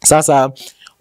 Sasa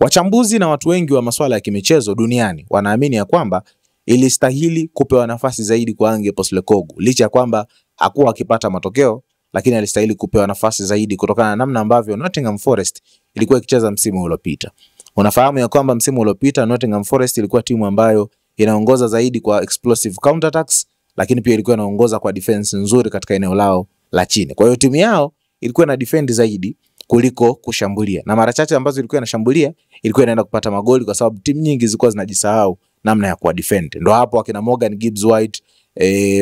wachambuzi na watu wengi wa masuala ya kimichezo duniani wanaamini ya kwamba ilistahili kupewa nafasi zaidi kwa Ange Postecoglou, licha ya kwamba hakuwa akipata matokeo, lakini alistahili kupewa nafasi zaidi kutokana na namna ambavyo Nottingham Forest ilikuwa ikicheza msimu uliopita. Unafahamu ya kwamba msimu uliopita Nottingham Forest ilikuwa timu ambayo inaongoza zaidi kwa explosive counter attacks, lakini pia ilikuwa inaongoza kwa defense nzuri katika eneo lao la chini. Kwa hiyo timu yao ilikuwa na defend zaidi kuliko kushambulia, na mara chache ambazo ilikuwa inashambulia ilikuwa inaenda kupata magoli, kwa sababu timu nyingi zilikuwa zinajisahau namna ya kuwa defend. Ndio hapo akina Morgan Gibbs White,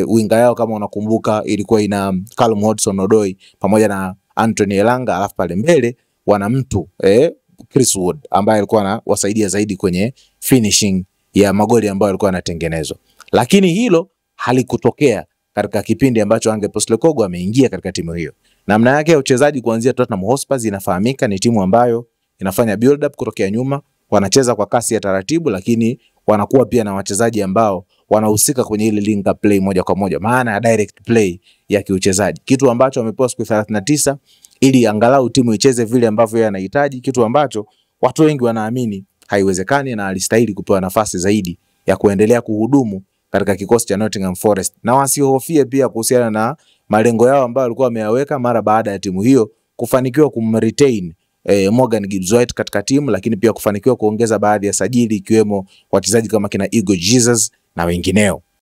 winga yao kama unakumbuka ilikuwa ina Callum Hudson-Odoi pamoja na Anthony Elanga, alafu pale mbele wana mtu Chris Wood ambaye alikuwa anawasaidia zaidi kwenye finishing ya magoli ambayo alikuwa anatengenezwa. Lakini hilo halikutokea katika kipindi ambacho Ange Postecoglou ameingia katika timu hiyo. Namna yake ya uchezaji kuanzia Tottenham Hotspur inafahamika, ni timu ambayo inafanya build up kutokea nyuma, wanacheza kwa kasi ya taratibu, lakini wanakuwa pia na wachezaji ambao wanahusika kwenye ile link up play moja kwa moja, maana ya direct play ya kiuchezaji, kitu ambacho wamepewa siku 39 ili angalau timu icheze vile ambavyo yeye anahitaji, kitu ambacho watu wengi wanaamini haiwezekani, na alistahili kupewa nafasi zaidi ya kuendelea kuhudumu katika kikosi cha Nottingham Forest, na wasihofie pia kuhusiana na malengo yao ambayo walikuwa wameyaweka mara baada ya timu hiyo kufanikiwa kumretain Morgan Gibbs White katika timu, lakini pia kufanikiwa kuongeza baadhi ya sajili ikiwemo wachezaji kama kina Igor Jesus na wengineo.